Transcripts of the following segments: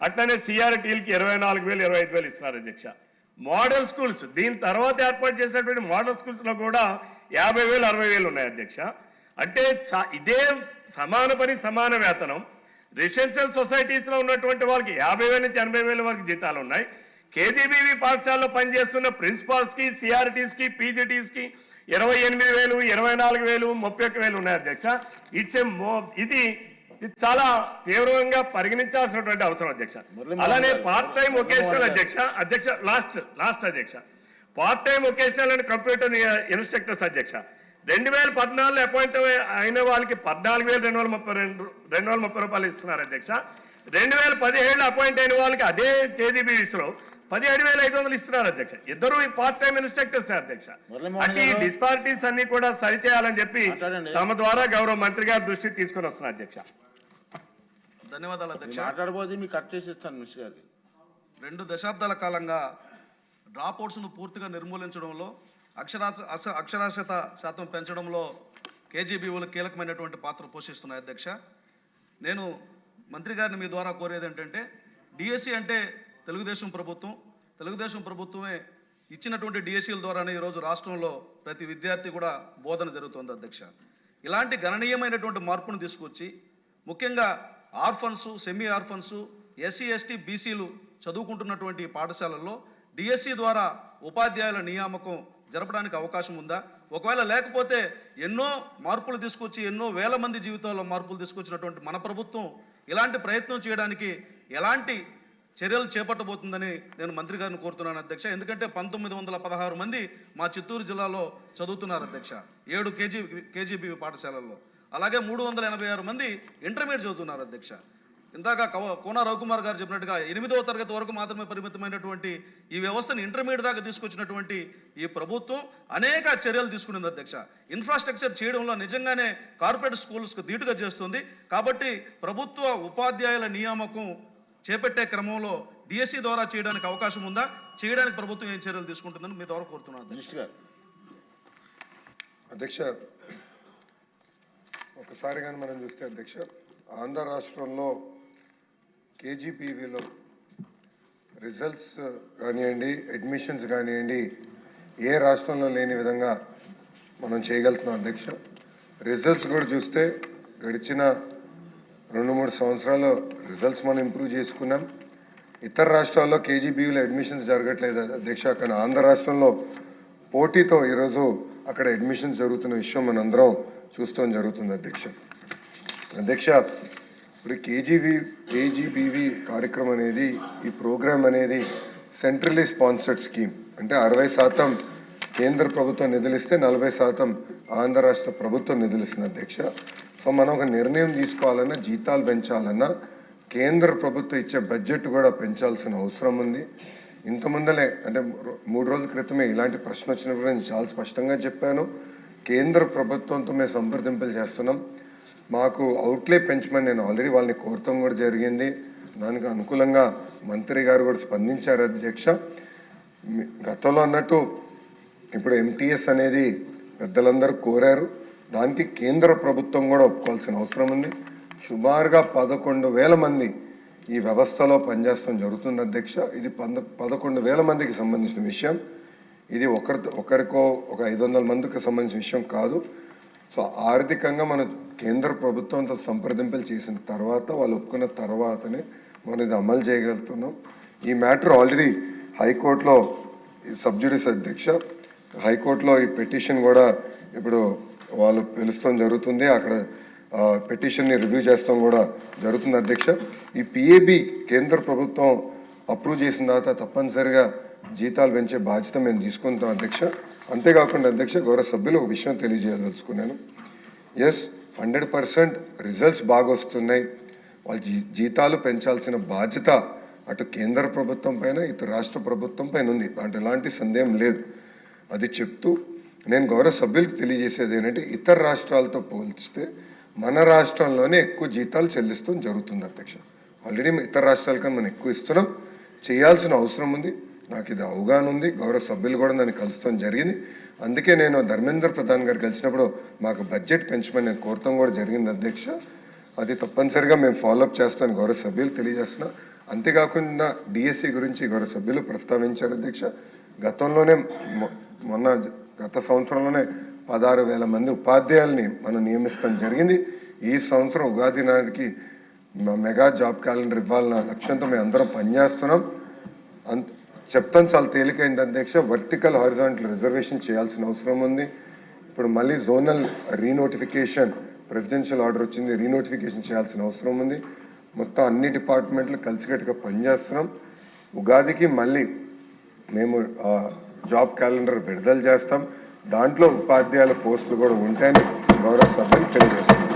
అట్లనే సిఆర్టీలకి 24,000 25,000 ఇస్తున్నారు అధ్యక్ష. మోడల్ స్కూల్స్ దీని తర్వాత ఏర్పాటు చేసినటువంటి మోడల్ స్కూల్స్లో కూడా 50,000 60,000 ఉన్నాయి అధ్యక్ష. అంటే ఇదే సమాన పని సమాన వేతనం రెసిడెన్షియల్ సొసైటీస్లో ఉన్నటువంటి వాళ్ళకి 50,000 నుంచి 80,000 వరకు జీతాలు ఉన్నాయి. కేజీబీవీ పాఠశాలలో పనిచేస్తున్న ప్రిన్సిపాల్స్కి సిఆర్టీస్కి పీజీటీస్కి 28,000 24,000 31,000 ఉన్నాయి అధ్యక్ష. ఇది చాలా తీవ్రంగా పరిగణించాల్సినటువంటి అవసరం అధ్యక్ష. అలానే పార్ట్ టైం వొకేషనల్ అధ్యక్ష లాస్ట్ అధ్యక్ష part time vocational and computer instructors అధ్యక్ష 2014 అపాయింట్ అయిన వాళ్ళకి 14,230 రూపాయలు ఇస్తున్నారు అధ్యక్ష. 2017 అపాయింట్ అయిన వాళ్ళకి అదే కేజీబీవీస్లో 17,500 ఇస్తున్నారు అధ్యక్ష. ఇద్దరు పార్ట్ టైం ఇన్స్ట్రక్టర్స్ అధ్యక్ష. అంటే ఈ డిస్పారిటీస్ అన్ని కూడా సరిచేయాలని చెప్పి తమ ద్వారా గౌరవ మంత్రి గారి దృష్టికి తీసుకొని వస్తున్నారు అధ్యక్ష. ధన్యవాదాలు అధ్యక్ష. మాట్లాడబోదు మీకు కట్ చేసి ఇస్తాను మినిస్టర్ గారికి. 2 దశాబ్దాల కాలంగా డ్రాప్అవుట్స్ను పూర్తిగా నిర్మూలించడంలో అక్షరాస్యత శాతం పెంచడంలో కేజీబీఓలు కీలకమైనటువంటి పాత్ర పోషిస్తున్నాయి అధ్యక్ష. నేను మంత్రి గారిని మీ ద్వారా కోరేది ఏంటంటే డిఎస్సి అంటే తెలుగుదేశం ప్రభుత్వమే ఇచ్చినటువంటి డిఎస్సీల ద్వారానే ఈరోజు రాష్ట్రంలో ప్రతి విద్యార్థి కూడా బోధన జరుగుతుంది అధ్యక్ష. ఇలాంటి గణనీయమైనటువంటి మార్పును తీసుకొచ్చి ముఖ్యంగా orphans semi orphans SC ST బీసీలు చదువుకుంటున్నటువంటి పాఠశాలల్లో డిఎస్సి ద్వారా ఉపాధ్యాయుల నియామకం జరపడానికి అవకాశం ఉందా? ఒకవేళ లేకపోతే ఎన్నో మార్పులు తీసుకొచ్చి ఎన్నో వేల మంది జీవితాల్లో మార్పులు తీసుకొచ్చినటువంటి మన ప్రభుత్వం ఇలాంటి ప్రయత్నం చేయడానికి ఎలాంటి చర్యలు చేపట్టబోతుందని నేను మంత్రి గారిని కోరుతున్నాను అధ్యక్ష. ఎందుకంటే 1916 మంది మా చిత్తూరు జిల్లాలో చదువుతున్నారు అధ్యక్ష 7 కేజీబీ పాఠశాలల్లో. అలాగే 386 మంది ఇంటర్మీడియట్ చదువుతున్నారు అధ్యక్ష. ఇందాక కోన రవికుమార్ గారు చెప్పినట్టుగా 8వ తరగతి వరకు మాత్రమే పరిమితమైనటువంటి ఈ వ్యవస్థను ఇంటర్మీడియట్ దాకా తీసుకొచ్చినటువంటి ఈ ప్రభుత్వం అనేక చర్యలు తీసుకునింది అధ్యక్ష. ఇన్ఫ్రాస్ట్రక్చర్ చేయడంలో నిజంగానే కార్పొరేట్ స్కూల్స్కు ధీటుగా చేస్తుంది. కాబట్టి ప్రభుత్వ ఉపాధ్యాయుల నియామకం చేపట్టే క్రమంలో డిఎస్సి ద్వారా చేయడానికి అవకాశం ఉందా? చేయడానికి ప్రభుత్వం ఏం చర్యలు తీసుకుంటుందని మీ ద్వారా కోరుతున్నాను అధ్యక్ష. ఒకసారి కానీ మనం చూస్తే అధ్యక్ష ఆంధ్ర రాష్ట్రంలో కేజీపీవీలో రిజల్ట్స్ కానివ్వండి అడ్మిషన్స్ కానివ్వండి ఏ రాష్ట్రంలో లేని విధంగా మనం చేయగలుగుతున్నాం అధ్యక్ష. రిజల్ట్స్ కూడా చూస్తే గడిచిన 2-3 సంవత్సరాలు రిజల్ట్స్ మనం ఇంప్రూవ్ చేసుకున్నాం. ఇతర రాష్ట్రాల్లో కేజీబీవీలో అడ్మిషన్స్ జరగట్లేదు అధ్యక్ష. కానీ ఆంధ్ర రాష్ట్రంలో పోటీతో ఈరోజు అక్కడ అడ్మిషన్స్ జరుగుతున్న విషయం మనందరం చూస్తాం జరుగుతుంది అధ్యక్ష. ఇప్పుడు కేజీబీవీ కార్యక్రమం అనేది ఈ ప్రోగ్రామ్ అనేది సెంట్రలీ స్పాన్సర్డ్ స్కీమ్. అంటే 60% కేంద్ర ప్రభుత్వం నిధులిస్తే 40% ఆంధ్ర రాష్ట్ర ప్రభుత్వం నిధులిస్తుంది అధ్యక్ష. సో మనం ఒక నిర్ణయం తీసుకోవాలన్నా జీతాలు పెంచాలన్నా కేంద్ర ప్రభుత్వం ఇచ్చే బడ్జెట్ కూడా పెంచాల్సిన అవసరం ఉంది. ఇంతకుముందలే అంటే 3 రోజుల క్రితమే ఇలాంటి ప్రశ్న వచ్చినప్పుడు నేను చాలా స్పష్టంగా చెప్పాను. కేంద్ర ప్రభుత్వంతో మేము సంప్రదింపులు చేస్తున్నాం. మాకు అవుట్లే పెంచమని నేను ఆల్రెడీ వాళ్ళని కోరటం కూడా జరిగింది. దానికి అనుకూలంగా మంత్రి గారు కూడా స్పందించారు అధ్యక్ష. గతంలో అన్నట్టు ఇప్పుడు ఎంటీఎస్ అనేది పెద్దలందరూ కోరారు. దానికి కేంద్ర ప్రభుత్వం కూడా ఒప్పుకోవాల్సిన అవసరం ఉంది. సుమారుగా 11,000 మంది ఈ వ్యవస్థలో పనిచేస్తాం జరుగుతుంది అధ్యక్ష. ఇది 11,000 మందికి సంబంధించిన విషయం. ఇది ఒకరికో ఒక 500 మందికి సంబంధించిన విషయం కాదు. సో ఆర్థికంగా మన కేంద్ర ప్రభుత్వంతో సంప్రదింపులు చేసిన తర్వాత వాళ్ళు ఒప్పుకున్న తర్వాతనే మనం ఇది అమలు చేయగలుగుతున్నాం. ఈ మ్యాటర్ ఆల్రెడీ హైకోర్టులో సబ్జుడిస్ అధ్యక్ష. హైకోర్టులో ఈ పిటిషన్ కూడా ఇప్పుడు వాళ్ళు పిలుస్తాం జరుగుతుంది. అక్కడ పిటిషన్ని రివ్యూ చేస్తాం కూడా జరుగుతుంది అధ్యక్ష. ఈ పిఏబి కేంద్ర ప్రభుత్వం అప్రూవ్ చేసిన తర్వాత తప్పనిసరిగా జీతాలు పెంచే బాధ్యత మేము తీసుకుంటాం అధ్యక్ష. అంతేకాకుండా అధ్యక్ష గౌరవ సభ్యులు ఒక విషయం తెలియజేయదలుచుకున్నాను. 100% రిజల్ట్స్ బాగా వస్తున్నాయి. వాళ్ళ జీతాలు పెంచాల్సిన బాధ్యత అటు కేంద్ర ప్రభుత్వం పైన ఇటు రాష్ట్ర ప్రభుత్వం పైన ఉంది. దాంట్లో ఎలాంటి సందేహం లేదు. అది చెప్తూ నేను గౌరవ సభ్యులకు తెలియజేసేది ఏంటంటే ఇతర రాష్ట్రాలతో పోల్చితే మన రాష్ట్రంలోనే ఎక్కువ జీతాలు చెల్లిస్తాం జరుగుతుంది అధ్యక్ష. ఆల్రెడీ ఇతర రాష్ట్రాల కన్నా మనం ఎక్కువ ఇస్తున్నాం. చేయాల్సిన అవసరం ఉంది. నాకు ఇది అవగాహన ఉంది. గౌరవ సభ్యులు కూడా నన్ను కలుస్తాం జరిగింది. అందుకే నేను ధర్మేంద్ర ప్రధాన్ గారు కలిసినప్పుడు మాకు బడ్జెట్ పెంచమని నేను కోరటం కూడా జరిగింది అధ్యక్ష. అది తప్పనిసరిగా మేము ఫాలోఅప్ చేస్తాను గౌరవ సభ్యులు తెలియజేస్తున్నా. అంతేకాకుండా డిఎస్సి గురించి గౌరవ సభ్యులు ప్రస్తావించారు అధ్యక్ష. గతంలోనే గత సంవత్సరంలోనే 16,000 మంది ఉపాధ్యాయుల్ని మనం నియమిస్తాం జరిగింది. ఈ సంవత్సరం ఉగాది నాటికి మెగా జాబ్ క్యాలెండర్ ఇవ్వాలన్న లక్ష్యంతో మేము అందరం పనిచేస్తున్నాం. చెప్తాం చాలా తేలికైంది అధ్యక్ష. వర్టికల్ హారిజాంటల్ రిజర్వేషన్ చేయాల్సిన అవసరం ఉంది. ఇప్పుడు మళ్ళీ జోనల్ రీనోటిఫికేషన్ ప్రెసిడెన్షియల్ ఆర్డర్ వచ్చింది, రీనోటిఫికేషన్ చేయాల్సిన అవసరం ఉంది. మొత్తం అన్ని డిపార్ట్మెంట్లు కలిసికట్టుగా పనిచేస్తున్నాం. ఉగాదికి మళ్ళీ మేము జాబ్ క్యాలెండర్ విడుదల చేస్తాం. దాంట్లో ఉపాధ్యాయుల పోస్టులు కూడా ఉంటాయని గౌరవ సభ్యులు తెలియజేస్తున్నాం.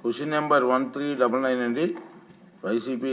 క్వశ్చన్ నెంబర్ 1399 అండి వైసీపీ